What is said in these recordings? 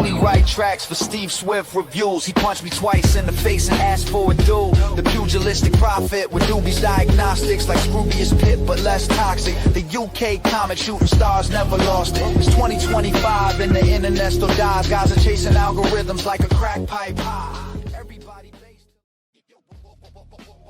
only write tracks for Steve Swift reviews. He punched me twice in the face and asked for a duel. The pugilistic prophet with newbies diagnostics like Scroobius Pip but less toxic. The UK comic shooting stars never lost it. It's 2025 and the internet still dies. Guys are chasing algorithms like a crack pipe high. Everybody based...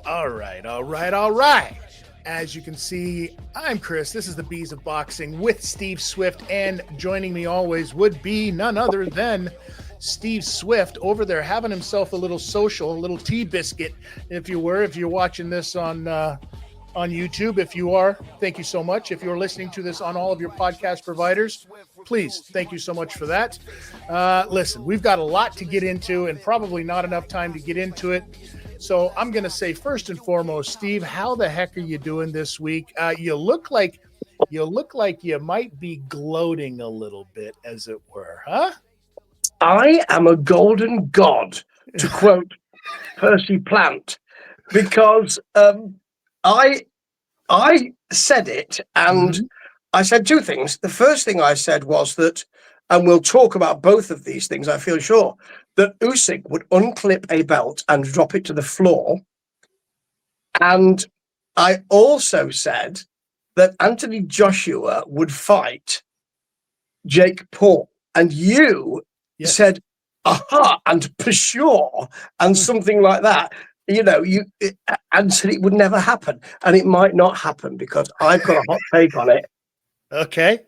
All right. As you can see, I'm Chris. This is the Bees of Boxing with Steve Swift, and joining me always would be none other than Steve Swift over there having himself a little tea biscuit, if you're watching this on YouTube. If you are, thank you so much. If you're listening to this on all of your podcast providers, please, thank you so much for that. Listen, we've got a lot to get into and probably not enough time to get into it. So I'm going to say first and foremost, Steve, how the heck are you doing this week? You look like you might be gloating a little bit, as it were, huh? I am a golden god, to quote Percy Plant, because I said it, and I said two things. The first thing I said was that, and we'll talk about both of these things, I feel sure, that Usyk would unclip a belt and drop it to the floor. And I also said that Anthony Joshua would fight Jake Paul. And you said, aha, and for sure, and something like that. You know, and said it would never happen. And it might not happen because I've got a hot take on it. Okay.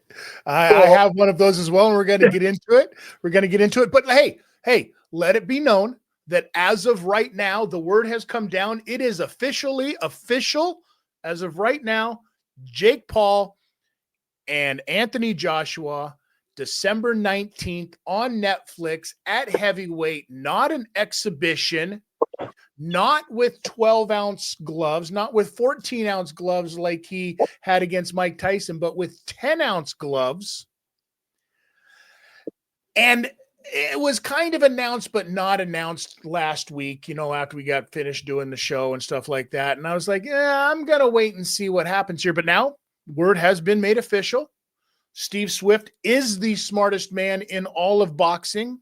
I have one of those as well, and we're going to get into it. But hey, let it be known that as of right now, the word has come down. It is officially official as of right now. Jake Paul and Anthony Joshua, December 19th on Netflix at heavyweight, not an exhibition, not with 12-ounce gloves, not with 14-ounce gloves like he had against Mike Tyson, but with 10-ounce gloves. And it was kind of announced, but not announced last week, after we got finished doing the show and stuff like that. And I was like, I'm going to wait and see what happens here. But now word has been made official. Steve Swift is the smartest man in all of boxing.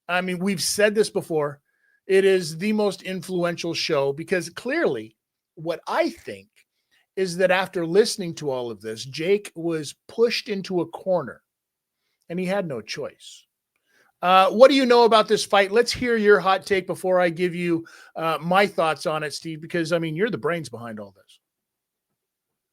I mean, we've said this before. It is the most influential show because clearly what I think is that after listening to all of this, Jake was pushed into a corner and he had no choice. What do you know about this fight? Let's hear your hot take before I give you my thoughts on it, Steve, because, I mean, you're the brains behind all this.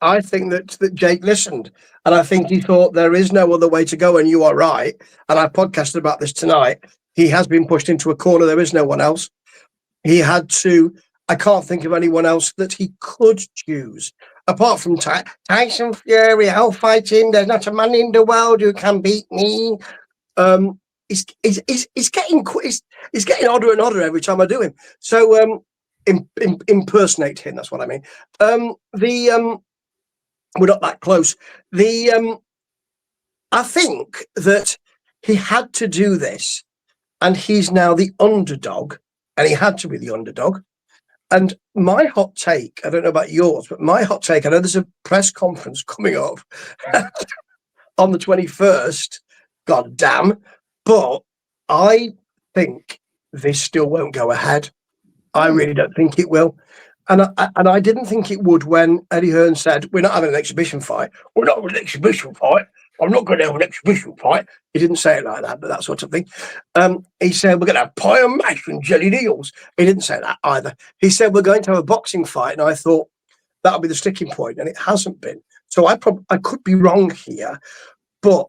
I think that Jake listened, and I think he thought there is no other way to go, and you are right. And I podcasted about this tonight. He has been pushed into a corner. There is no one else. He had to. I can't think of anyone else that he could choose apart from Tyson Fury. I'll fight him. There's not a man in the world who can beat me. He's getting odder and odder every time I do him. So impersonate him. That's what I mean. We're not that close. I think that he had to do this, and he's now the underdog, and he had to be the underdog. And my hot take, I don't know about yours, but my hot take, I know there's a press conference coming up on the 21st. God damn. But I think this still won't go ahead. I really don't think it will. And I didn't think it would when Eddie Hearn said, we're not having an exhibition fight. We're not having an exhibition fight. I'm not going to have an exhibition fight. He didn't say it like that, but that sort of thing. He said, we're going to have pie and mash and jellied eels. He didn't say that either. He said, we're going to have a boxing fight. And I thought that'll be the sticking point, and it hasn't been. So I could be wrong here, but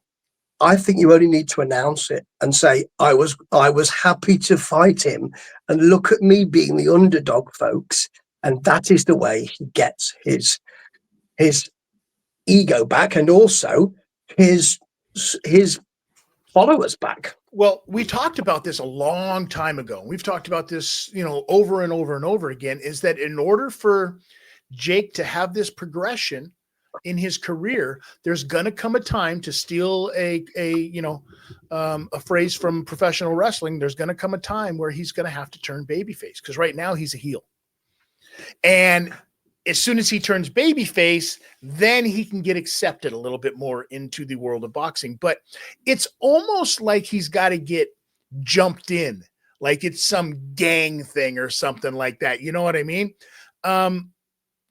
I think you only need to announce it and say, I was happy to fight him, and look at me being the underdog, folks. And that is the way he gets his ego back, and also his followers back. Well, we talked about this a long time ago. We've talked about this, over and over and over again, is that in order for Jake to have this progression in his career, there's going to come a time, to steal a phrase from professional wrestling, there's going to come a time where he's going to have to turn babyface, because right now he's a heel. And as soon as he turns babyface, then he can get accepted a little bit more into the world of boxing. But it's almost like he's got to get jumped in like it's some gang thing or something like that. You know what I mean?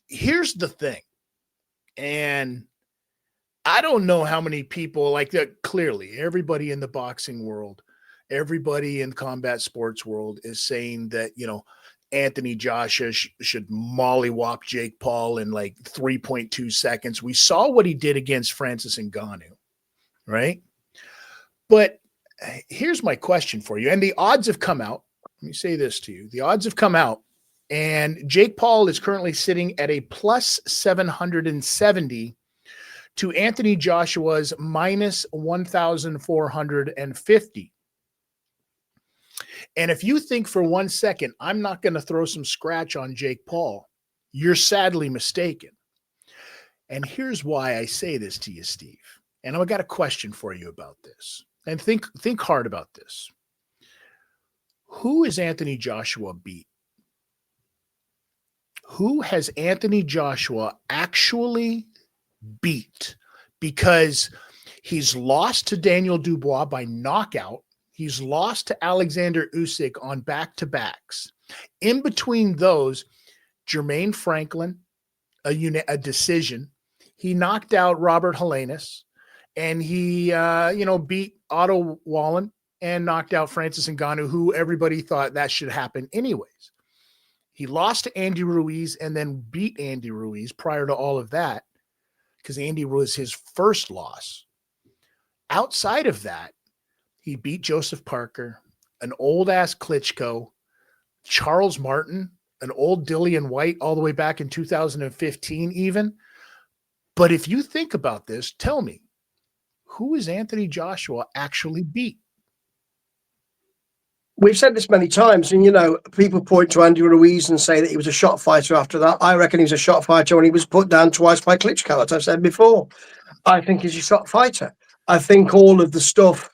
Here's the thing. And I don't know how many people like that. Clearly, everybody in the boxing world, everybody in combat sports world is saying that, Anthony Joshua should mollywop Jake Paul in like 3.2 seconds. We saw what he did against Francis Ngannou, right? But here's my question for you. And the odds have come out. Let me say this to you. The odds have come out, and Jake Paul is currently sitting at a plus 770 to Anthony Joshua's minus 1,450. And if you think for 1 second, I'm not going to throw some scratch on Jake Paul, you're sadly mistaken. And here's why I say this to you, Steve. And I've got a question for you about this. And think hard about this. Who is Anthony Joshua beat? Who has Anthony Joshua actually beat? Because he's lost to Daniel Dubois by knockout. He's lost to Alexander Usyk on back-to-backs. In between those, Jermaine Franklin, a decision. He knocked out Robert Helenius, and he, beat Otto Wallen and knocked out Francis Ngannou, who everybody thought that should happen anyways. He lost to Andy Ruiz and then beat Andy Ruiz prior to all of that, because Andy was his first loss. Outside of that, he beat Joseph Parker, an old-ass Klitschko, Charles Martin, an old Dillian White all the way back in 2015 even. But if you think about this, tell me, who is Anthony Joshua actually beat? We've said this many times, and, people point to Andy Ruiz and say that he was a shot fighter after that. I reckon he was a shot fighter when he was put down twice by Klitschko, as I've said before. I think he's a shot fighter. I think all of the stuff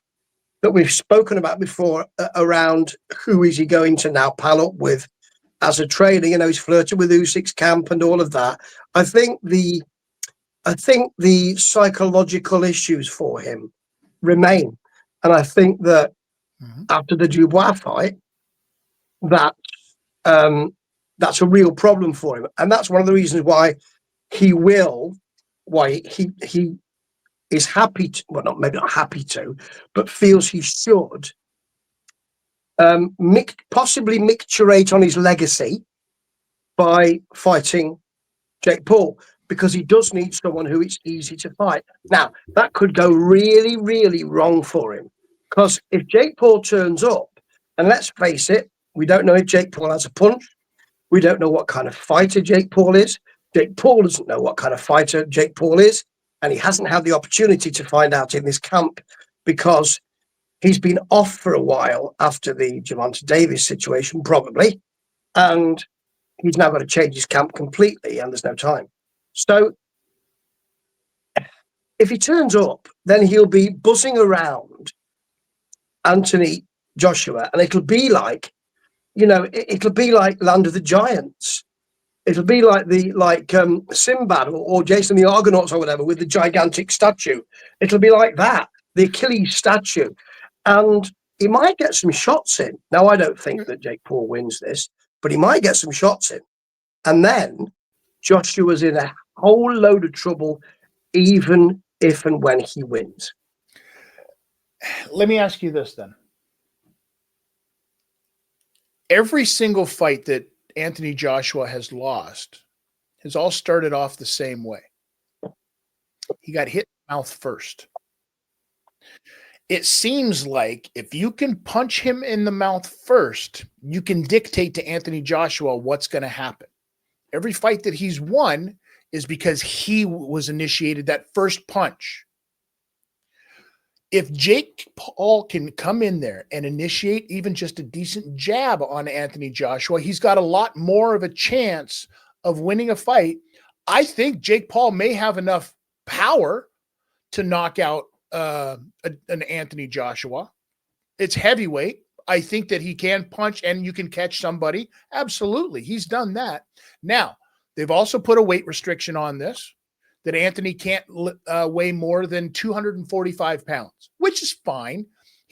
that we've spoken about before around who is he going to now pal up with as a trainer, he's flirted with Usyk's camp and all of that. I think the psychological issues for him remain. And I think that after the Dubois fight, that's a real problem for him. And that's one of the reasons why he is happy to, well, maybe not happy to, but feels he should possibly micturate on his legacy by fighting Jake Paul, because he does need someone who it's easy to fight. Now, that could go really, really wrong for him, because if Jake Paul turns up, and let's face it, we don't know if Jake Paul has a punch. We don't know what kind of fighter Jake Paul is. Jake Paul doesn't know what kind of fighter Jake Paul is. And he hasn't had the opportunity to find out in this camp, because he's been off for a while after the Gervonta Davis situation, probably. And he's now got to change his camp completely, and there's no time. So if he turns up, then he'll be buzzing around Anthony Joshua, and it'll be like, it'll be like Land of the Giants. It'll be like Sinbad or Jason the Argonauts or whatever, with the gigantic statue. It'll be like that, the Achilles statue. And he might get some shots in. Now, I don't think that Jake Paul wins this, but he might get some shots in. And then Joshua's in a whole load of trouble, even if and when he wins. Let me ask you this then. Every single fight that Anthony Joshua has lost has all started off the same way. He got hit in the mouth first. It seems like if you can punch him in the mouth first, you can dictate to Anthony Joshua what's going to happen. Every fight that he's won is because he was initiated that first punch. If Jake Paul can come in there and initiate even just a decent jab on Anthony Joshua, he's got a lot more of a chance of winning a fight. I think Jake Paul may have enough power to knock out an Anthony Joshua. It's heavyweight. I think that he can punch and you can catch somebody. Absolutely. He's done that. Now, they've also put a weight restriction on this, that Anthony can't weigh more than 245 pounds, which is fine.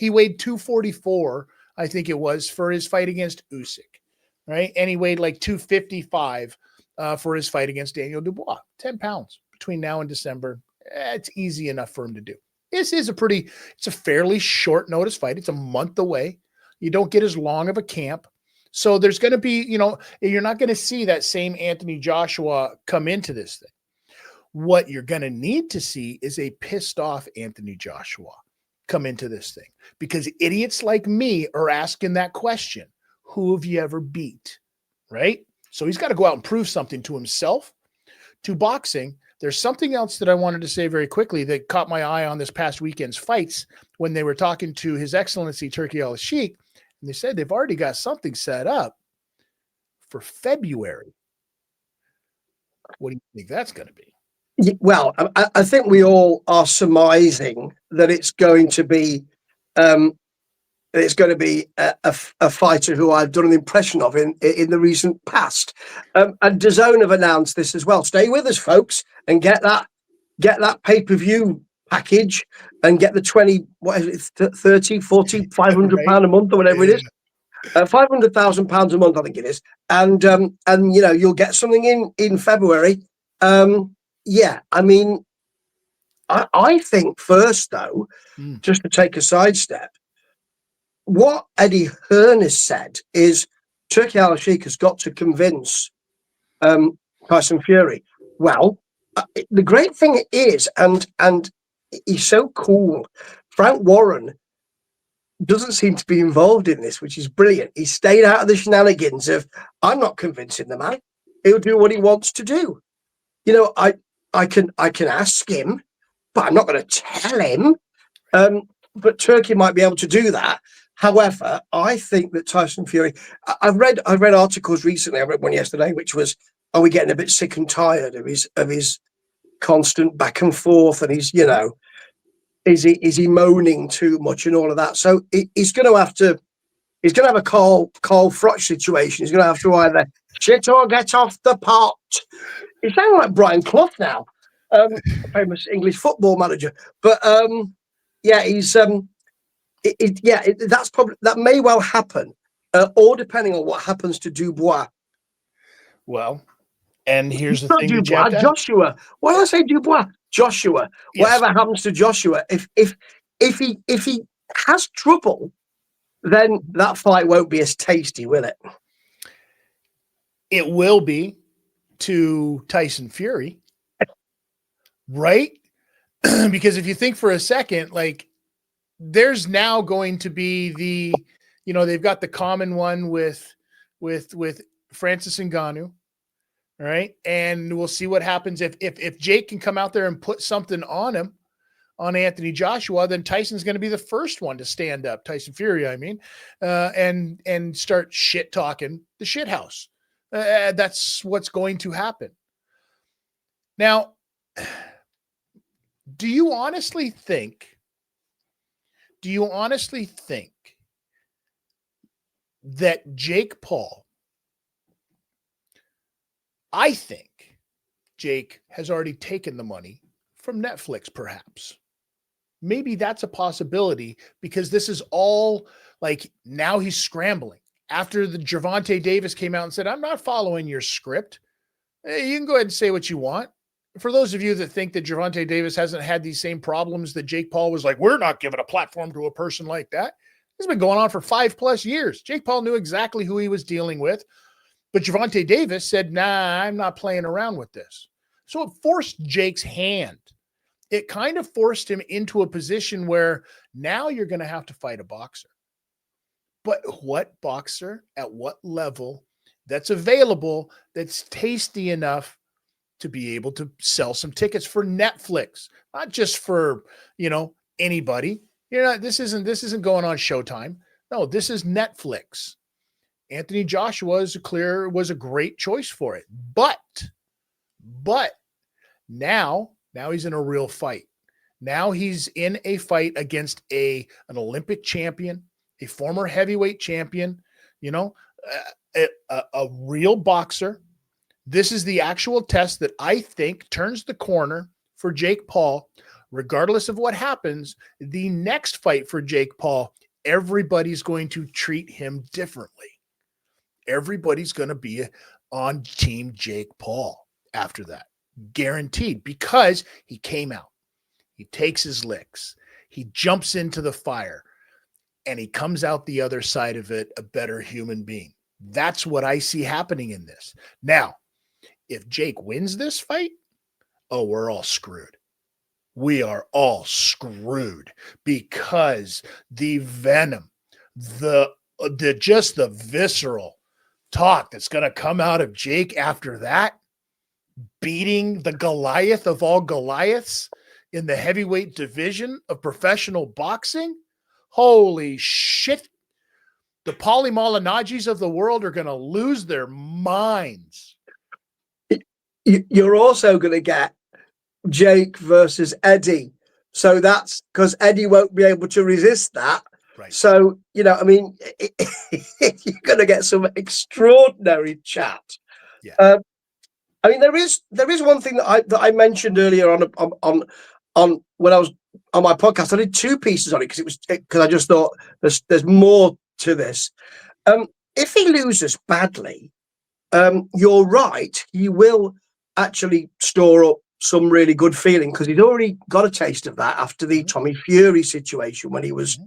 He weighed 244, I think it was, for his fight against Usyk, right? And he weighed like 255 for his fight against Daniel Dubois. 10 pounds between now and December. It's easy enough for him to do. This is it's a fairly short notice fight. It's a month away. You don't get as long of a camp. So there's going to be, you're not going to see that same Anthony Joshua come into this thing. What you're going to need to see is a pissed off Anthony Joshua come into this thing, because idiots like me are asking that question. Who have you ever beat? Right? So he's got to go out and prove something to himself, to boxing. There's something else that I wanted to say very quickly that caught my eye on this past weekend's fights when they were talking to His Excellency Turki Al-Sheikh, and they said they've already got something set up for February. What do you think that's going to be? Well, I think we all are surmising that it's going to be a fighter who I've done an impression of in the recent past. And DAZN have announced this as well. Stay with us, folks, and get that pay-per-view package and get the 20, what is it, 30, 40, 500 pound a month or whatever it is. 500,000 pounds a month, I think it is. And you'll get something in February. Yeah, I mean, I think first, though, just to take a sidestep, what Eddie Hearn has said is Turki Al-Sheikh has got to convince Tyson Fury. Well, the great thing is, and he's so cool, Frank Warren doesn't seem to be involved in this, which is brilliant. He stayed out of the shenanigans of, I'm not convincing the man. He'll do what he wants to do. I can ask him, but I'm not going to tell him. But Turkey might be able to do that. However, I think that Tyson Fury, I've read articles recently. I read one yesterday, which was, are we getting a bit sick and tired of his constant back and forth, and is he moaning too much and all of that? So he's going to have a Carl Froch situation. He's going to have to either shit or get off the pot. He sounds like Brian Clough now, famous English football manager. But he's that's probably, that may well happen, or depending on what happens to Dubois. Well, and here's the Not thing, Dubois, Joshua. Why did I say Dubois? Joshua. Yes. Whatever happens to Joshua, if he has trouble, then that fight won't be as tasty, will it? It will be to Tyson Fury, right? Because if you think for a second, like, there's now going to be they've got the common one with Francis Ngannou, right? And we'll see what happens if Jake can come out there and put something on him, on Anthony Joshua, then Tyson's going to be the first one to stand up, Tyson Fury, I mean, and start shit talking the shit house. That's what's going to happen. Now, do you honestly think that Jake Paul, I think Jake has already taken the money from Netflix, perhaps? Maybe that's a possibility, because this is all like, now he's scrambling. After the Gervonta Davis came out and said, I'm not following your script. You can go ahead and say what you want. For those of you that think that Gervonta Davis hasn't had these same problems that Jake Paul was like, we're not giving a platform to a person like that. It's been going on for 5+ years. Jake Paul knew exactly who he was dealing with. But Gervonta Davis said, nah, I'm not playing around with this. So it forced Jake's hand. It kind of forced him into a position where now you're going to have to fight a boxer. But what boxer at what level that's available, that's tasty enough to be able to sell some tickets for Netflix, not just for, anybody. This isn't going on Showtime. No, this is Netflix. Anthony Joshua was a great choice for it. But now he's in a real fight. Now he's in a fight against an Olympic champion, a former heavyweight champion, a real boxer. This is the actual test that I think turns the corner for Jake Paul regardless of what happens, the next fight for Jake Paul, everybody's going to treat him differently. Everybody's going to be on team Jake Paul after that, guaranteed, because he came out, he takes his licks, he jumps into the fire, and he comes out the other side of it a better human being. That's what I see happening in this. Now, if Jake wins this fight, oh, we're all screwed. We are all screwed, because the venom, the visceral talk that's going to come out of Jake after that, beating the Goliath of all Goliaths in the heavyweight division of professional boxing. Holy shit. The Paulie Malignaggi's of the world are going to lose their minds. You're also going to get Jake versus Eddie. So that's because Eddie won't be able to resist that. Right. So, you're going to get some extraordinary chat. Yeah. There is one thing that I mentioned earlier on when I was on my podcast. I did 2 pieces on it because I just thought there's more to this. If he loses badly, you're right. He will actually store up some really good feeling, because he'd already got a taste of that after the Tommy Fury situation, when he was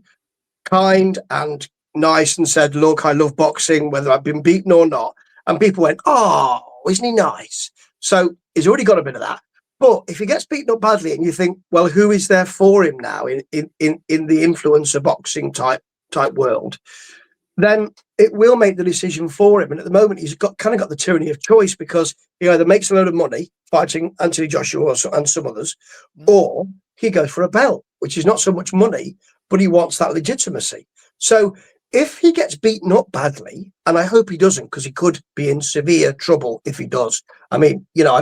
kind and nice and said, look, I love boxing, whether I've been beaten or not. And people went, oh, isn't he nice? So he's already got a bit of that. But if he gets beaten up badly and you think, well, who is there for him now in the influencer boxing type world, then it will make the decision for him. And at the moment, he's got the tyranny of choice, because he either makes a load of money fighting Anthony Joshua and some others, or he goes for a belt, which is not so much money, but he wants that legitimacy. So if he gets beaten up badly, and I hope he doesn't, because he could be in severe trouble if he does. I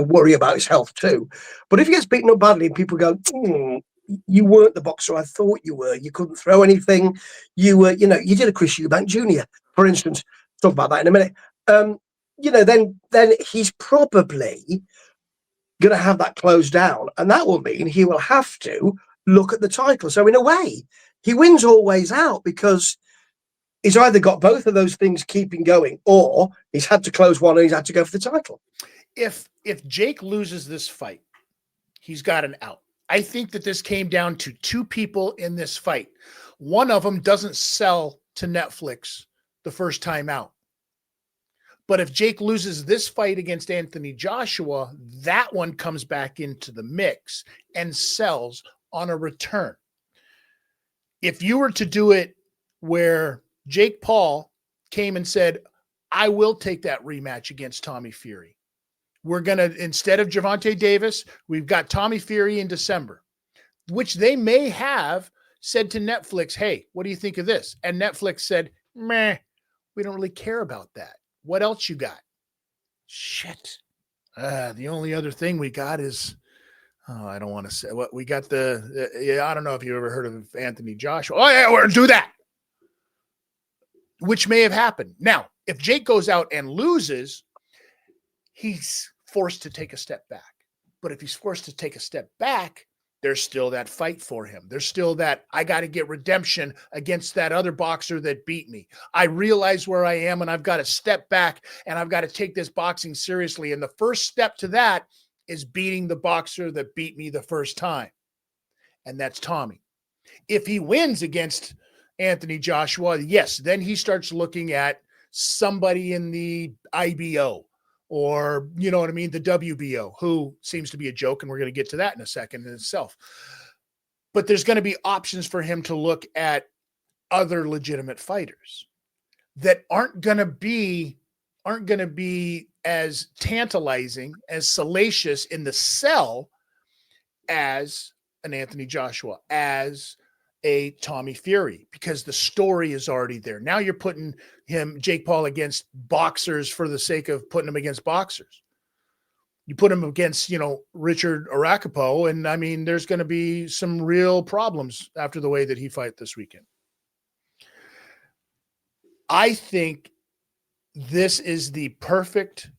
worry about his health too. But if he gets beaten up badly and people go, you weren't the boxer I thought you were, you couldn't throw anything, you were, you did a Chris Eubank Jr., for instance, talk about that in a minute, then he's probably going to have that closed down, and that will mean he will have to look at the title. So in a way, he wins all ways out, because he's either got both of those things keeping going, or he's had to close one and he's had to go for the title. If Jake loses this fight, he's got an out. I think that this came down to 2 people in this fight. One of them doesn't sell to Netflix the first time out. But if Jake loses this fight against Anthony Joshua, that one comes back into the mix and sells on a return. If you were to do it where Jake Paul came and said, I will take that rematch against Tommy Fury. We're going to, instead of Gervonta Davis, we've got Tommy Fury in December, which they may have said to Netflix, hey, what do you think of this? And Netflix said, meh, we don't really care about that. What else you got? Shit. The only other thing we got is, I don't want to say what we got. I don't know if you ever heard of Anthony Joshua. Oh yeah, we're going to do that. Which may have happened. Now, if Jake goes out and loses, he's forced to take a step back. But if he's forced to take a step back, there's still that fight for him. There's still that, I got to get redemption against that other boxer that beat me. I realize where I am, and I've got to step back, and I've got to take this boxing seriously. And the first step to that is beating the boxer that beat me the first time. And that's Tommy. If he wins against Anthony Joshua, yes, then he starts looking at somebody in the IBO, or, the WBO, who seems to be a joke, and we're going to get to that in a second in itself. But there's going to be options for him to look at other legitimate fighters that aren't going to be as tantalizing, as salacious in the sell as an Anthony Joshua, as a Tommy Fury, because the story is already there. Now you're putting Jake Paul, against boxers for the sake of putting him against boxers. You put him against, Richard Aracapo, and there's going to be some real problems after the way that he fight this weekend. I think this is the perfect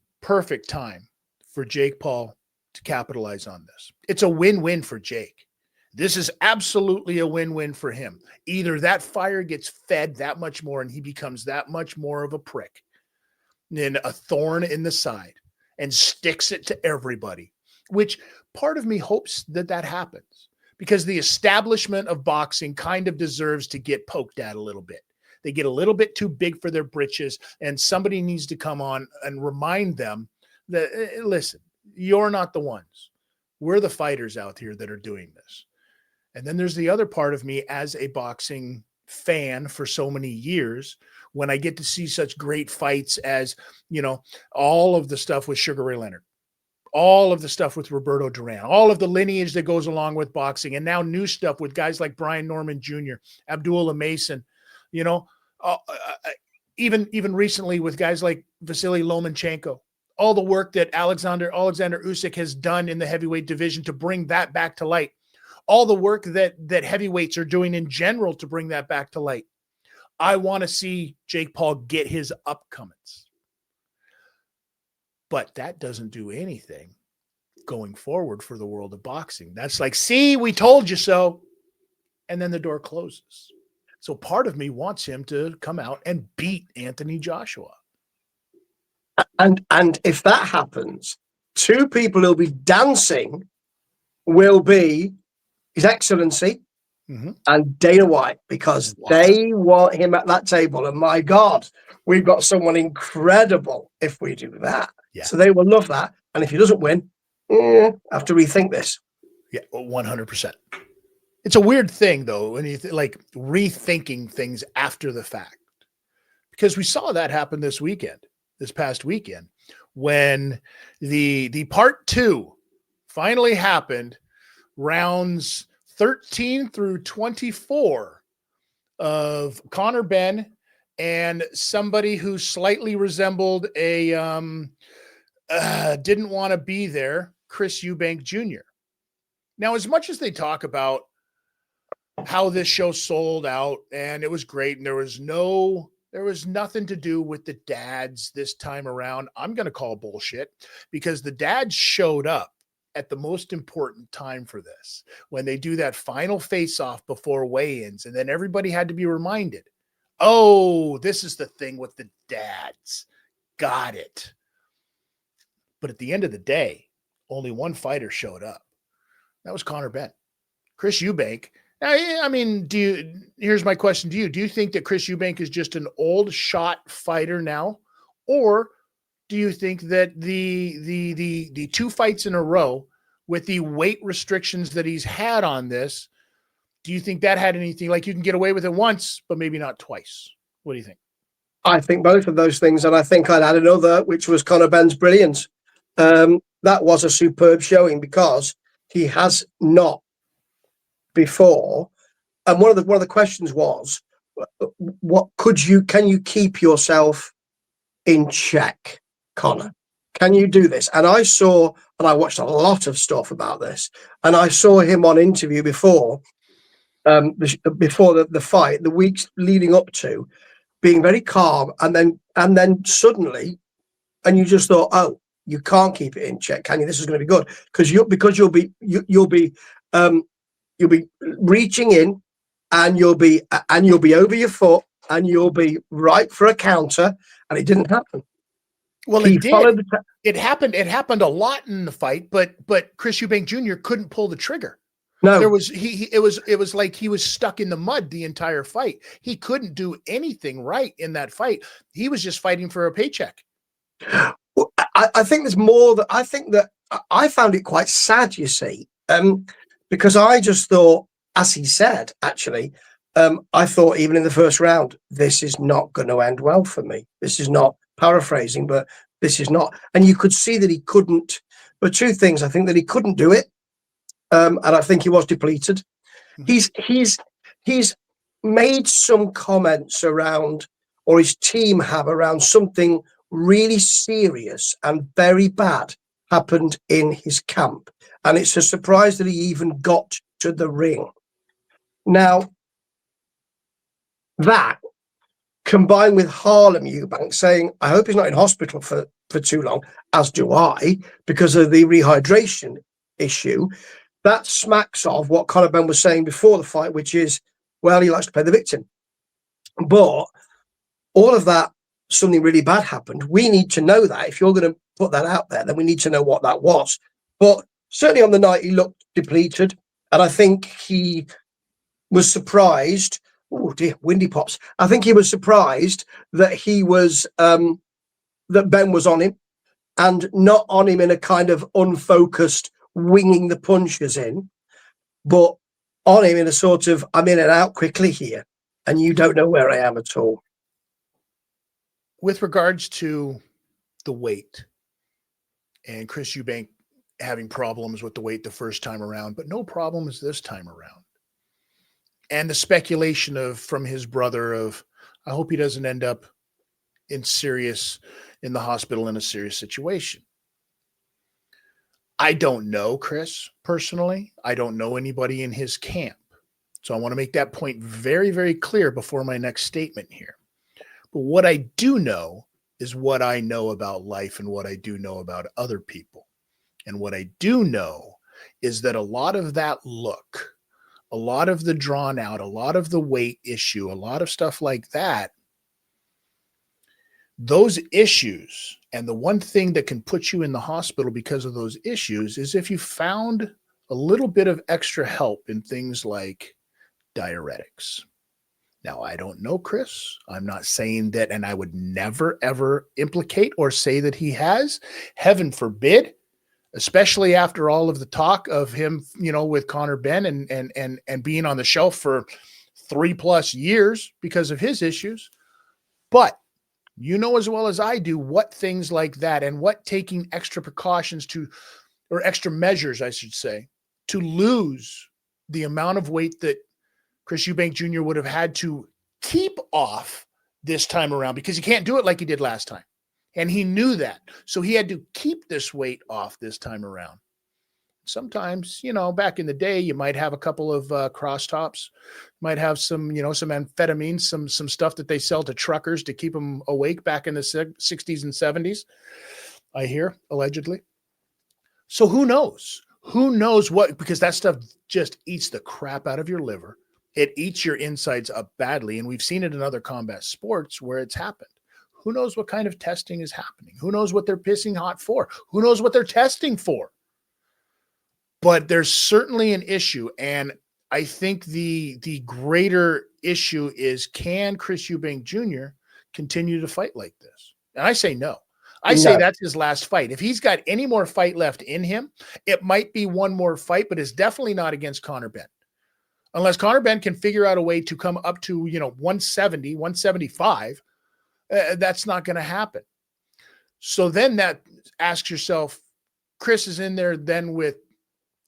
time for Jake Paul to capitalize on this. It's a win-win for Jake. This is absolutely a win-win for him. Either that fire gets fed that much more and he becomes that much more of a prick and a thorn in the side and sticks it to everybody, which part of me hopes that that happens because the establishment of boxing kind of deserves to get poked at a little bit. They get a little bit too big for their britches, and somebody needs to come on and remind them that, listen, you're not the ones. We're the fighters out here that are doing this. And then there's the other part of me as a boxing fan for so many years, when I get to see such great fights as, you know, all of the stuff with Sugar Ray Leonard, all of the stuff with Roberto Duran, all of the lineage that goes along with boxing, and now new stuff with guys like Brian Norman Jr., Abdullah Mason, you know, even recently with guys like Vasily Lomachenko, all the work that Alexander Usyk has done in the heavyweight division to bring that back to light, all the work that heavyweights are doing in general to bring that back to light. I want to see Jake Paul get his upcomings. But that doesn't do anything going forward for the world of boxing. That's like, see, we told you so. And then the door closes. So part of me wants him to come out and beat Anthony Joshua. And if that happens, two people who'll be dancing will be His Excellency and Dana White, because they want him at that table. And my God, we've got someone incredible if we do that. Yeah. So they will love that. And if he doesn't win, have to rethink this. Yeah, 100%. It's a weird thing, though, when you like rethinking things after the fact, because we saw that happen this past weekend, when the part 2 finally happened, rounds 13 through 24 of Conor Benn and somebody who slightly resembled a didn't want to be there, Chris Eubank Jr. Now, as much as they talk about how this show sold out and it was great and there was nothing to do with the dads this time around, I'm going to call bullshit, because the dads showed up at the most important time for this, when they do that final face-off before weigh-ins, and then everybody had to be reminded, oh, this is the thing with the dads. Got it. But at the end of the day, only one fighter showed up. That was Conor Benn. Chris Eubank. I mean, here's my question to you. Do you think that Chris Eubank is just an old shot fighter now? Or do you think that the 2 fights in a row with the weight restrictions that he's had on this, do you think that had anything, like you can get away with it once, but maybe not twice? What do you think? I think both of those things. And I think I'd add another, which was Conor Benn's brilliance. That was a superb showing, because he has not before. And one of the questions was, can you keep yourself in check, Conor? Can you do this? And I watched a lot of stuff about this, and I saw him on interview before the fight, the weeks leading up to, being very calm, and then suddenly, and you just thought, oh, you can't keep it in check, can you? This is going to be good, because you'll be reaching in, and you'll be over your foot, and you'll be right for a counter, and it didn't happen. Well, it did. It happened a lot in the fight, but Chris Eubank Jr. couldn't pull the trigger. No, it was like he was stuck in the mud the entire fight. He couldn't do anything right in that fight. He was just fighting for a paycheck. Well, I think there's more. That I found it quite sad, you see, because I just thought, as he said, actually, I thought even in the first round, this is not going to end well for me. This is not paraphrasing, but this is not. And you could see that he couldn't. But 2 things: I think that he couldn't do it, and I think he was depleted. He's made some comments around, or his team have, around something really serious and very bad happened in his camp, and it's a surprise that he even got to the ring. Now, that combined with Harlem Eubank saying, I hope he's not in hospital for too long, as do I, because of the rehydration issue, that smacks of what Conor Benn was saying before the fight, which is, well, he likes to play the victim. But all of that, something really bad happened. We need to know that. If you're going to put that out there, then we need to know what that was. But certainly on the night, he looked depleted. And I think he was surprised. Oh dear, windy pops. I think he was surprised that he was, that Ben was on him, and not on him in a kind of unfocused, winging the punches in, but on him in a sort of, I'm in and out quickly here, and you don't know where I am at all. With regards to the weight, and Chris Eubank having problems with the weight the first time around, but no problems this time around. And the speculation from his brother of, I hope he doesn't end up in the hospital in a serious situation. I don't know Chris personally. I don't know anybody in his camp. So I want to make that point very, very clear before my next statement here. But what I do know is what I know about life and what I do know about other people. And what I do know is that a lot of that look, a lot of the drawn out, a lot of the weight issue, a lot of stuff like that, those issues, and the one thing that can put you in the hospital because of those issues is if you found a little bit of extra help in things like diuretics. Now, I don't know Chris. I'm not saying that, and I would never, ever implicate or say that he has. Heaven forbid, especially after all of the talk of him, with Conor Benn and being on the shelf for 3+ years because of his issues. But you know as well as I do what things like that and what taking extra precautions or extra measures, I should say, to lose the amount of weight that Chris Eubank Jr. would have had to keep off this time around, because he can't do it like he did last time. And he knew that. So he had to keep this weight off this time around. Sometimes, back in the day, you might have a couple of cross tops, might have some, some amphetamines, some stuff that they sell to truckers to keep them awake back in the 60s and 70s, I hear, allegedly. So who knows? Who knows what, because that stuff just eats the crap out of your liver. It eats your insides up badly. And we've seen it in other combat sports where it's happened. Who knows what kind of testing is happening? Who knows what they're pissing hot for? Who knows what they're testing for? But there's certainly an issue. And I think the greater issue is, can Chris Eubank Jr. continue to fight like this? And I say no. I say that's his last fight. If he's got any more fight left in him, it might be one more fight, but it's definitely not against Conor Benn. Unless Conor Benn can figure out a way to come up to, 170, 175, that's not going to happen. So then that asks yourself, Chris is in there then with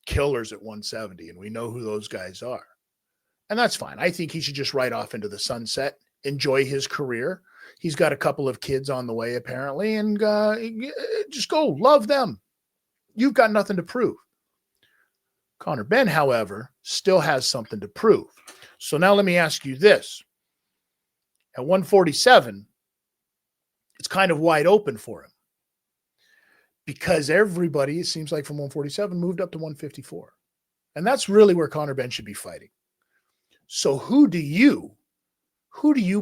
killers at 170, and we know who those guys are. And that's fine. I think he should just ride off into the sunset, enjoy his career. He's got a couple of kids on the way, apparently, and just go love them. You've got nothing to prove. Conor Benn, however, still has something to prove. So now let me ask you this. At 147, it's kind of wide open for him, because everybody, it seems like, from 147 moved up to 154. And that's really where Conor Benn should be fighting. So who do you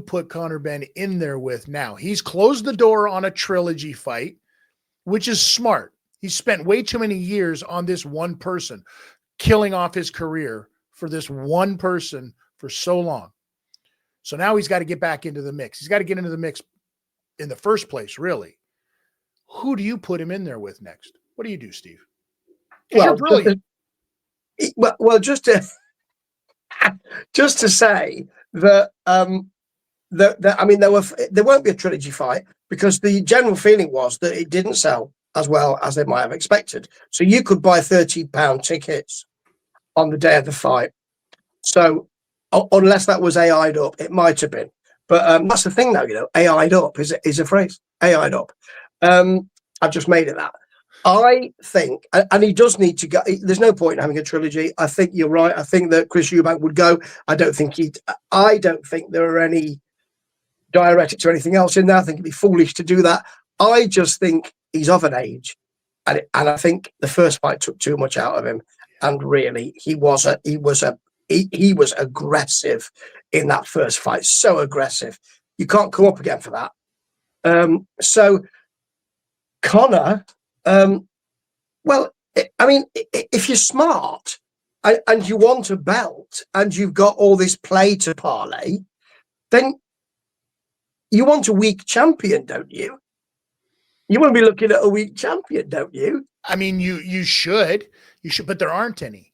put Conor Benn in there with now? He's closed the door on a trilogy fight, which is smart. He spent way too many years on this one person, killing off his career for this one person for so long. So now he's got to get back into the mix. He's got to get into the mix in the first place, really. Who do you put him in there with next? What do you do, Steve? Well, you're brilliant. Well, just to say that there won't be a trilogy fight, because the general feeling was that it didn't sell as well as they might have expected. So you could buy £30 tickets on the day of the fight. So unless that was AI'd up, it might have been. But that's the thing now, AI'd up is a phrase. AI'd up. I've just made it that. I think, and he does need to go. There's no point in having a trilogy. I think you're right. I think that Chris Eubank would go. I don't think there are any diuretics or anything else in there. I think it'd be foolish to do that. I just think he's of an age, and I think the first fight took too much out of him. and really, he was aggressive in that first fight. So aggressive, you can't come up again for that. So Conor, well, I mean, if you're smart and you want a belt and you've got all this play to parlay, then you want a weak champion, don't you? You want to be looking at a weak champion, don't you? I mean, you should, but there aren't any.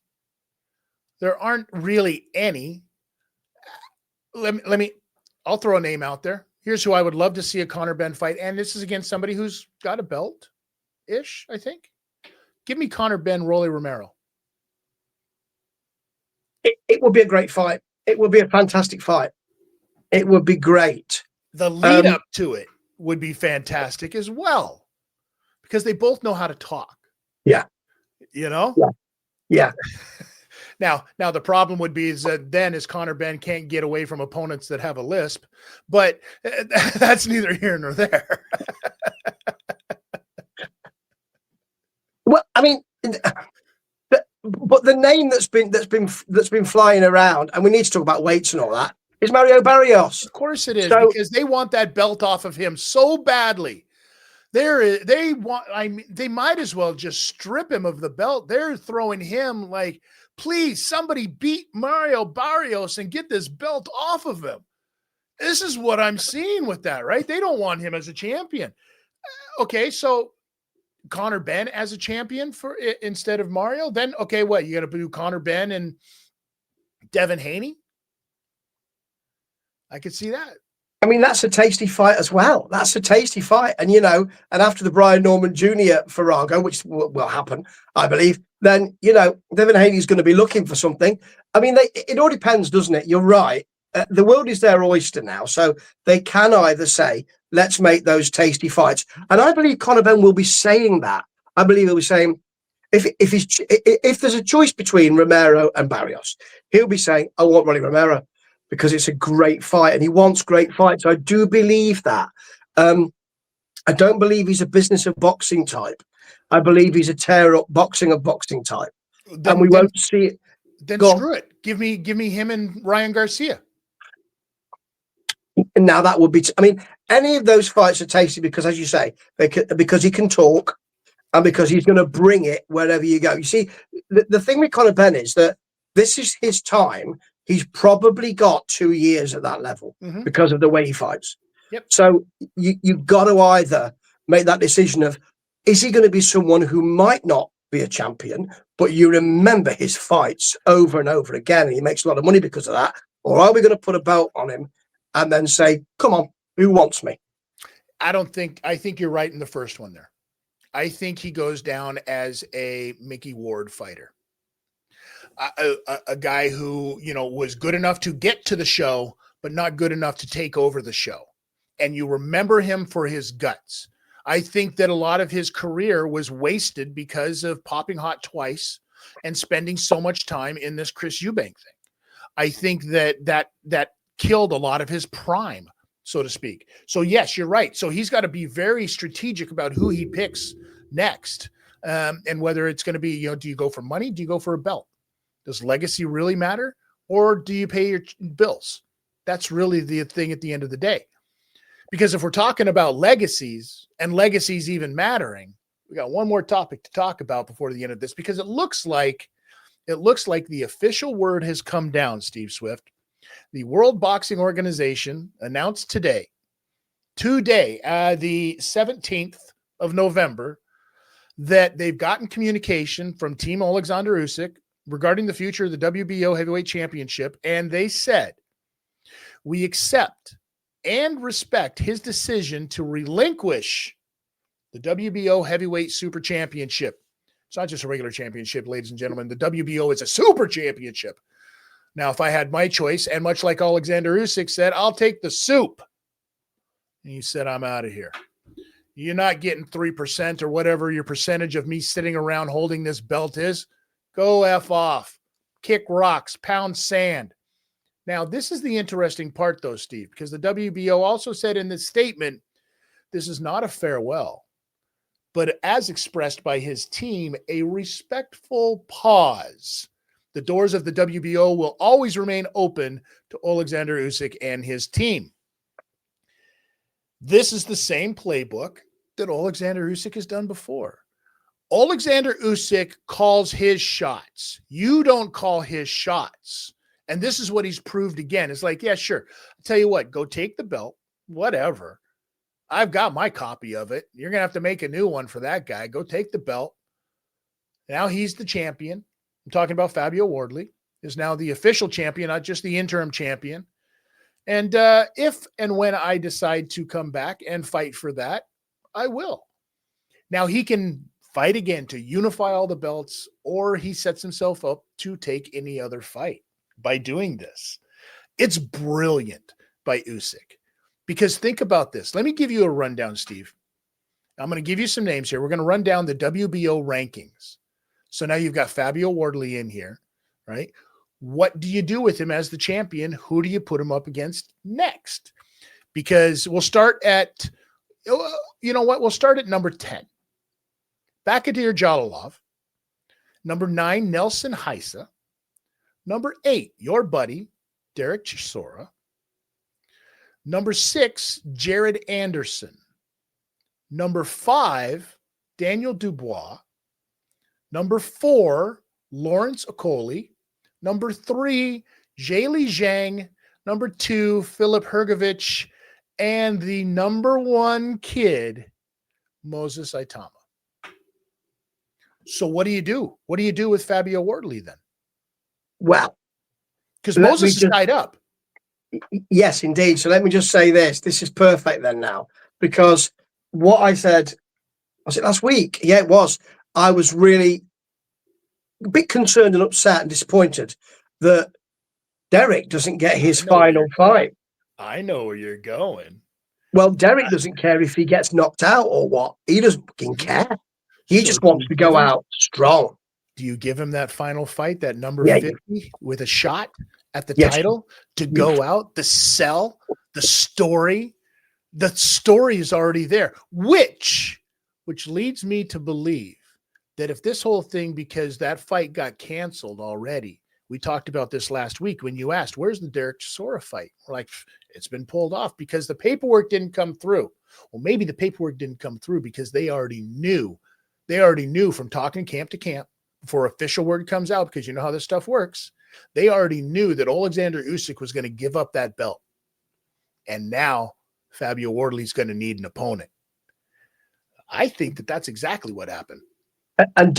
There aren't really any. I'll throw a name out there. Here's who I would love to see a Conor Benn fight. And this is against somebody who's got a belt-ish, I think. Give me Conor Benn, Rolly Romero. It would be a great fight. It would be a fantastic fight. It would be great. The lead up to it would be fantastic as well, because they both know how to talk. Yeah. You know? Yeah. Now the problem would be is that then as Conor Benn can't get away from opponents that have a lisp, but that's neither here nor there. Well, I mean, but the name that's been flying around, and we need to talk about weights and all that, is Mario Barrios. Of course it is, because they want that belt off of him so badly. They might as well just strip him of the belt. They're throwing him like, please, somebody beat Mario Barrios and get this belt off of him. This is what I'm seeing with that, right? They don't want him as a champion. Okay, so Conor Benn as a champion instead of Mario. Then, okay, what? You got to do Conor Benn and Devin Haney? I could see that. I mean, that's a tasty fight as well. That's a tasty fight. And, and after the Brian Norman Jr. Farrago, which will happen, I believe, then, Devin Haney's going to be looking for something. I mean, it all depends, doesn't it? You're right. The world is their oyster now. So they can either say, let's make those tasty fights. And I believe Conor Benn will be saying that. I believe he'll be saying, if there's a choice between Romero and Barrios, he'll be saying, I want Rolly Romero, because it's a great fight and he wants great fights. I do believe that. I don't believe he's a business of boxing type. I believe he's a tear-up boxing of boxing type. And we won't see it. Then screw it. Give me him and Ryan Garcia. Now that would be, any of those fights are tasty because, as you say, because he can talk and because he's going to bring it wherever you go. You see, the thing with Conor Benn is that this is his time. He's probably got 2 years at that level because of the way he fights. Yep. So you've got to either make that decision of, is he going to be someone who might not be a champion, but you remember his fights over and over again, and he makes a lot of money because of that? Or are we going to put a belt on him and then say, come on, who wants me? I think you're right in the first one there. I think he goes down as a Mickey Ward fighter. A guy who, was good enough to get to the show, but not good enough to take over the show. And you remember him for his guts. I think that a lot of his career was wasted because of popping hot twice and spending so much time in this Chris Eubank thing. I think that killed a lot of his prime, so to speak. So yes, you're right. So he's got to be very strategic about who he picks next. And whether it's going to be, do you go for money? Do you go for a belt? Does legacy really matter? Or do you pay your bills? That's really the thing at the end of the day. Because if we're talking about legacies and legacies even mattering, we got one more topic to talk about before the end of this, because it looks like the official word has come down, Steve Swift. The World Boxing Organization announced today, the 17th of November, that they've gotten communication from Team Alexander Usyk regarding the future of the WBO Heavyweight Championship, and they said, we accept and respect his decision to relinquish the WBO Heavyweight Super Championship. It's not just a regular championship, ladies and gentlemen. The WBO is a super championship. Now, if I had my choice, and much like Alexander Usyk said, I'll take the soup. And he said, I'm out of here. You're not getting 3% or whatever your percentage of me sitting around holding this belt is. Go F off. Kick rocks. Pound sand. Now, this is the interesting part, though, Steve, because the WBO also said in this statement, this is not a farewell. but as expressed by his team, a respectful pause. The doors of the WBO will always remain open to Alexander Usyk and his team. This is the same playbook that Alexander Usyk has done before. Alexander Usyk calls his shots. You don't call his shots. And this is what he's proved again. It's like, yeah, sure. I'll tell you what, go take the belt, whatever. I've got my copy of it. You're going to have to make a new one for that guy. Go take the belt. Now he's the champion. I'm talking about Fabio Wardley is now the official champion, not just the interim champion. And if and when I decide to come back and fight for that, I will. Now he can fight again to unify all the belts, or he sets himself up to take any other fight by doing this. It's brilliant by Usyk, because think about this. Let me give you a rundown, Steve. I'm going to give you some names here. We're going to run down the WBO rankings. So now you've got Fabio Wardley in here, right? What do you do with him as the champion? Who do you put him up against next? Because we'll start at, you know what? We'll start at number 10. Bakadir Jalolov. Number 9, Nelson Heisa. Number 8, your buddy, Derek Chisora. Number 6, Jared Anderson. Number 5, Daniel Dubois. Number 4, Lawrence Okoli. Number 3, Zheli Zhang. Number 2, Filip Hrgovic. And the number 1 kid, Moses Aitama. So what do you do? What do you do with Fabio Wardley then? Well, because Moses is tied up. Yes, indeed. So let me just say this. This is perfect then now, because what I said, was it last week? Yeah, it was. I was really a bit concerned and upset and disappointed that Derek doesn't get his final fight. I know where you're going. Well, Derek doesn't care if he gets knocked out or what. He doesn't fucking care. He just wants to go out strong. Do you give him that final fight, that number 50, with a shot at the title to go out, the sell, the story? The story is already there, which leads me to believe that if this whole thing, because that fight got canceled already, we talked about this last week when you asked, where's the Derek Chisora fight? We're like, it's been pulled off because the paperwork didn't come through. Well, maybe the paperwork didn't come through because they already knew from talking camp to camp before official word comes out, because you know how this stuff works. They already knew that Alexander Usyk was going to give up that belt. And now Fabio Wardley's going to need an opponent. I think that that's exactly what happened. And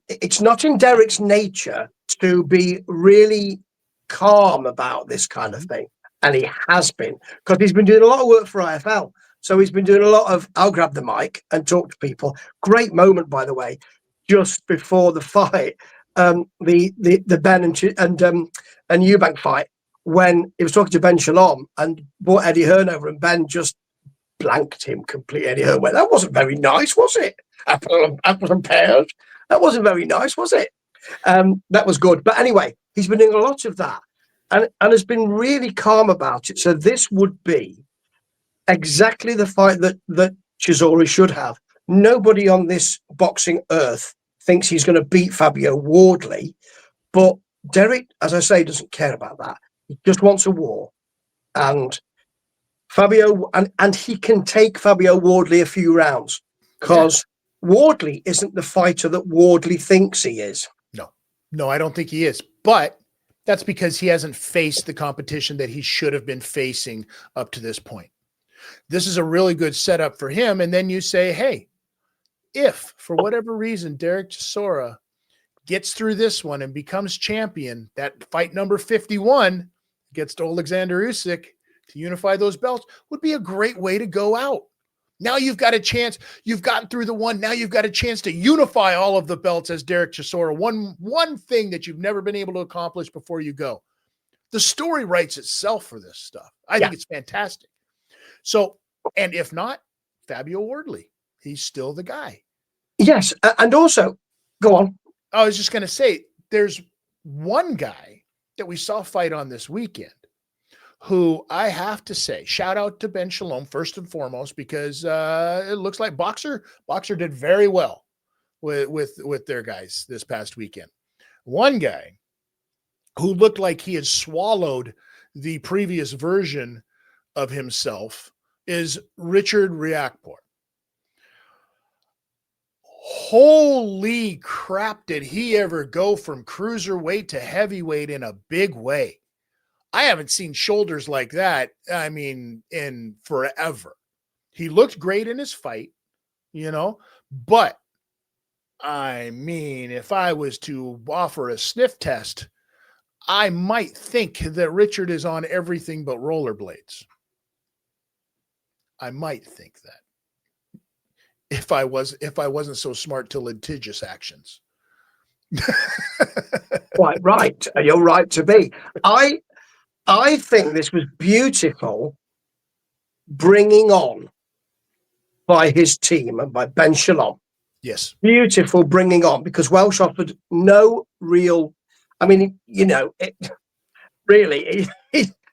it's not in Derek's nature to be really calm about this kind of thing. And he has been, because he's been doing a lot of work for IFL. So he's been doing a lot of, I'll grab the mic and talk to people. Great moment, by the way, just before the fight, the Ben and Eubank fight, when he was talking to Ben Shalom and brought Eddie Hearn over, and Ben just blanked him completely. Eddie Hearn went, that wasn't very nice, was it? Apples and pears. That wasn't very nice, was it? That was good. But anyway, he's been doing a lot of that and has been really calm about it. So this would be exactly the fight that Chisora should have. Nobody on this boxing earth thinks he's going to beat Fabio Wardley, but Derek, as I say, doesn't care about that. He just wants a war, and Fabio, and he can take Fabio Wardley a few rounds, because Wardley isn't the fighter that Wardley thinks he is. No, I don't think he is, but that's because he hasn't faced the competition that he should have been facing up to this point. This is a really good setup for him. And then you say, hey, if for whatever reason Derek Chisora gets through this one and becomes champion, that fight number 51 against Alexander Usyk to unify those belts would be a great way to go out. Now you've got a chance. You've gotten through the one. Now you've got a chance to unify all of the belts as Derek Chisora. One thing that you've never been able to accomplish before you go. The story writes itself for this stuff. I think it's fantastic. So, and if not, Fabio Wardley, he's still the guy. Yes. And also, go on. I was just going to say, there's one guy that we saw fight on this weekend who I have to say, shout out to Ben Shalom first and foremost, because it looks like Boxer did very well with their guys this past weekend. One guy who looked like he had swallowed the previous version of himself is Richard Riakporhe. Holy crap, did he ever go from cruiserweight to heavyweight in a big way. I haven't seen shoulders like that, I mean, in forever. He looked great in his fight, but I mean, if I was to offer a sniff test, I might think that Richard is on everything but rollerblades. I might think that. If I wasn't so smart to litigious actions. Quite right. You're right to be. I think this was beautiful bringing on by his team and by Ben Shalom. Yes. Beautiful bringing on, because Welsh offered no real, I mean, really,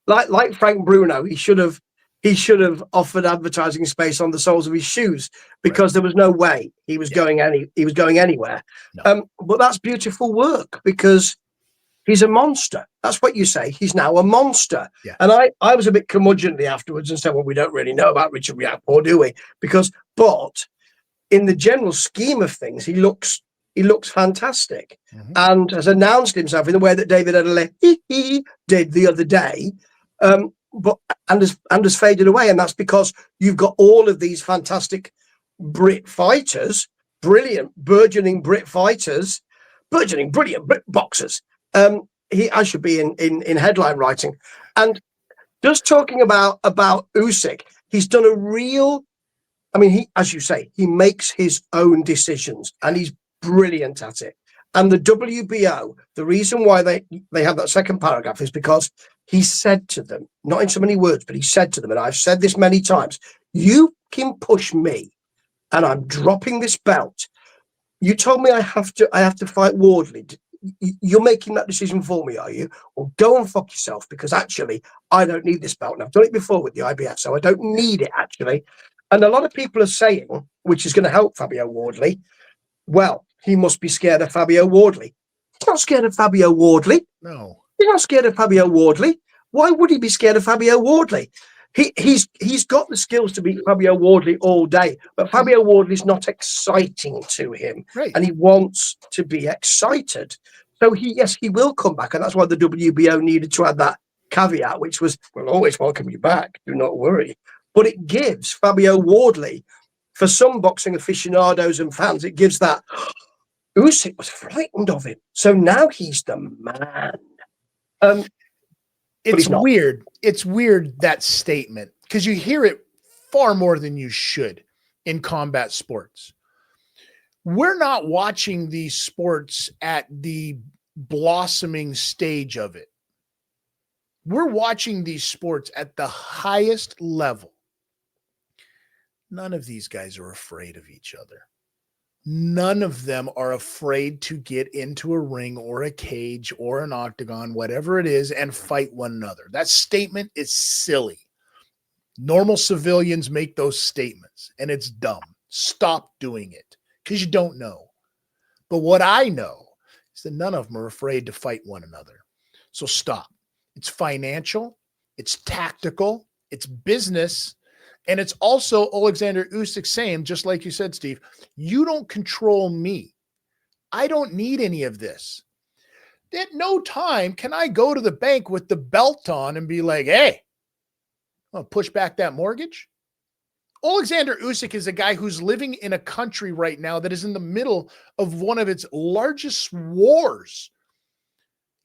like Frank Bruno, he should have offered advertising space on the soles of his shoes, because there was no way he was going anywhere. No. But that's beautiful work, because he's a monster. That's what you say. He's now a monster. Yeah. And I was a bit curmudgeonly afterwards and said, well, we don't really know about Richard Riakporhe, do we? But in the general scheme of things, he looks fantastic, and has announced himself in the way that David Adelaide did the other day, but has faded away. And that's because you've got all of these fantastic Brit fighters, brilliant, burgeoning Brit fighters, brilliant Brit boxers. I should be in headline writing. And just talking about Usyk, he's done a real, I mean, he, as you say, he makes his own decisions, and he's brilliant at it. And the WBO, the reason why they have that second paragraph is because he said to them, not in so many words, but he said to them, and I've said this many times, you can push me and I'm dropping this belt. You told me I have to fight Wardley. You're making that decision for me, are you? Well, go and fuck yourself, because actually I don't need this belt. And I've done it before with the IBF, so I don't need it, actually. And a lot of people are saying, which is going to help Fabio Wardley, well, he must be scared of Fabio Wardley. He's not scared of Fabio Wardley. No. He's not scared of Fabio Wardley. Why would he be scared of Fabio Wardley? He's got the skills to beat Fabio Wardley all day, but Fabio Wardley's not exciting to him, right, and he wants to be excited. So he will come back, and that's why the WBO needed to add that caveat, which was, we'll always welcome you back, do not worry. But it gives Fabio Wardley, for some boxing aficionados and fans, it gives that, Usyk was frightened of him, so now he's the man. It's weird. It's weird, that statement, because you hear it far more than you should in combat sports. We're not watching these sports at the blossoming stage of it. We're watching these sports at the highest level. None of these guys are afraid of each other. None of them are afraid to get into a ring or a cage or an octagon, whatever it is, and fight one another. That statement is silly. Normal civilians make those statements, and it's dumb. Stop doing it, because you don't know. But what I know is that none of them are afraid to fight one another. So stop. It's financial, it's tactical, it's business. And it's also Alexander Usyk saying, just like you said, Steve, you don't control me. I don't need any of this. At no time can I go to the bank with the belt on and be like, hey, I'll push back that mortgage. Alexander Usyk is a guy who's living in a country right now that is in the middle of one of its largest wars.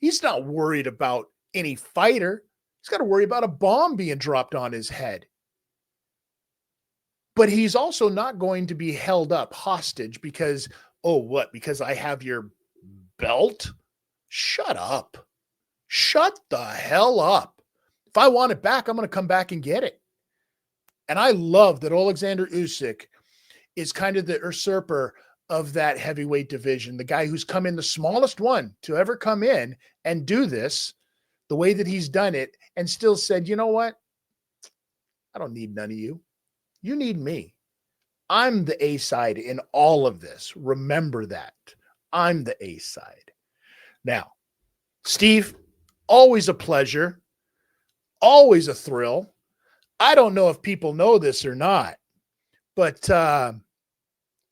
He's not worried about any fighter. He's got to worry about a bomb being dropped on his head. But he's also not going to be held up hostage because, oh, what? Because I have your belt? Shut up. Shut the hell up. If I want it back, I'm going to come back and get it. And I love that Alexander Usyk is kind of the usurper of that heavyweight division, the guy who's come in, the smallest one to ever come in and do this, the way that he's done it, and still said, you know what? I don't need none of you. You need me. I'm the A side in all of this. Remember that. I'm the A side. Now, Steve, always a pleasure, always a thrill. I don't know if people know this or not, but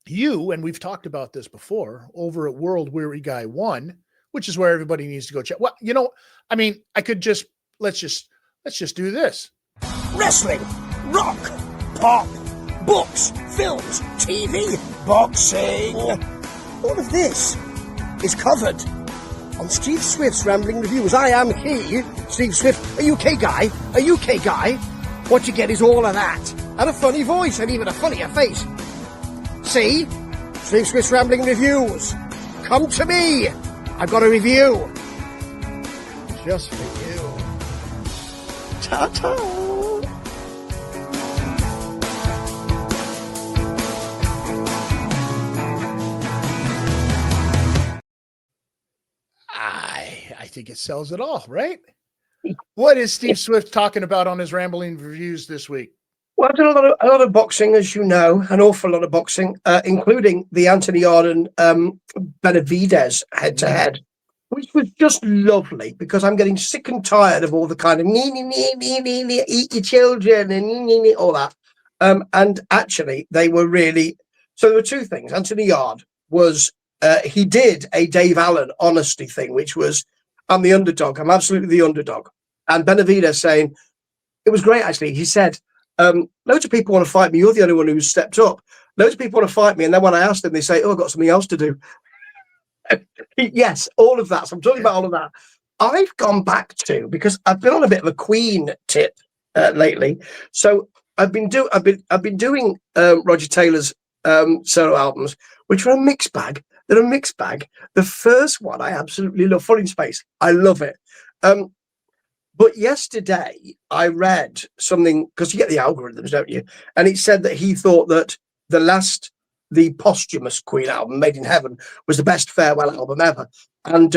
you, and we've talked about this before, over at World Weary Guy 1, which is where everybody needs to go check. Well, you know, I mean, I could just, let's just do this. Wrestling, rock, pop, books, films, TV, boxing. All of this is covered on Steve Swift's Rambling Reviews. I am he, Steve Swift, a UK guy, What you get is all of that, and a funny voice, and even a funnier face. See? Steve Swift's Rambling Reviews. Come to me. I've got a review. Just for you. Ta-ta. I think it sells it all, right? What is Steve Swift talking about on his Rambling Reviews this week? Well, I've done a lot of boxing, as you know, an awful lot of boxing, including the Anthony Yarden Benavidez head-to-head, which was just lovely because I'm getting sick and tired of all the kind of eat your children and all that. And actually, they were really. So there were two things. Anthony Yarde was he did a Dave Allen honesty thing, which was, I'm the underdog. I'm absolutely the underdog. And Benavidez saying, it was great, actually. He said, loads of people want to fight me. You're the only one who's stepped up. Loads of people want to fight me. And then when I ask them, they say, oh, I've got something else to do. Yes, all of that. So I'm talking about all of that. I've gone back to, because I've been on a bit of a Queen tip lately. So I've been doing Roger Taylor's solo albums, which are a mixed bag. They're a mixed bag. The first one I absolutely love, Full in Space. I love it. But yesterday I read something, because you get the algorithms, don't you? And it said that he thought that the posthumous Queen album, Made in Heaven, was the best farewell album ever. And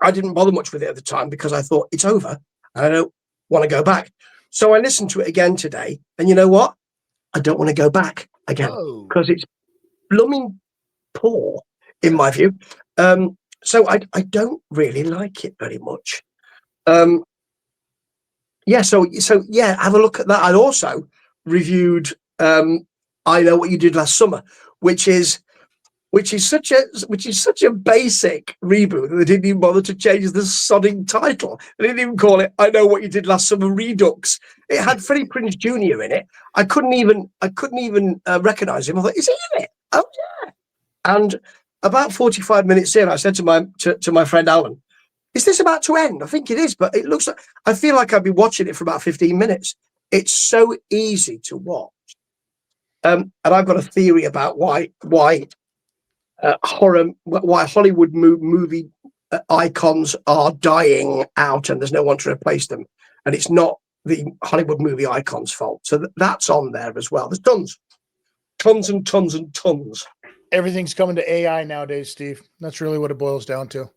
I didn't bother much with it at the time because I thought it's over and I don't want to go back. So I listened to it again today. And you know what? I don't want to go back again because it's blooming poor in my view. So I don't really like it very much. So have a look at that. I also reviewed I Know What You Did Last Summer, which is such a basic reboot that they didn't even bother to change the sodding title. They didn't even call it I Know What You Did Last Summer Redux. It had Freddie Prinze Jr. in it. I couldn't even recognize him. I thought, is he in it? Oh yeah. And about 45 minutes in, I said to my friend Alan, is this about to end? I think it is, but it looks like I feel like I've been watching it for about 15 minutes. It's so easy to watch. And I've got a theory about why Hollywood movie icons are dying out and there's no one to replace them. And it's not the Hollywood movie icons' fault. So that's on there as well. There's tons and tons and tons. Everything's coming to AI nowadays, Steve. That's really what it boils down to.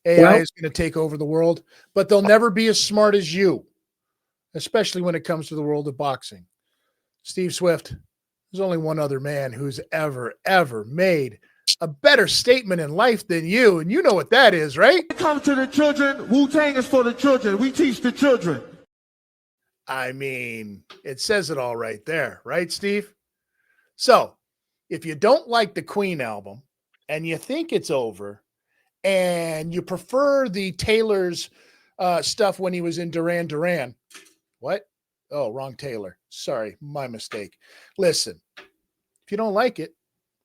AI is going to take over the world, but they'll never be as smart as you, especially when it comes to the world of boxing. Steve Swift, there's only one other man who's ever made a better statement in life than you, and you know what that is, right? When it comes to the children, Wu-Tang is for the children. We teach the children. I mean, it says it all right there, right, Steve? So, if you don't like the Queen album and you think it's over and you prefer the Taylor's stuff when he was in Duran Duran, what? Oh, wrong Taylor. Sorry, my mistake. Listen, if you don't like it,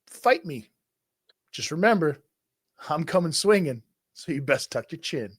fight me. Just remember, I'm coming swinging, so you best tuck your chin.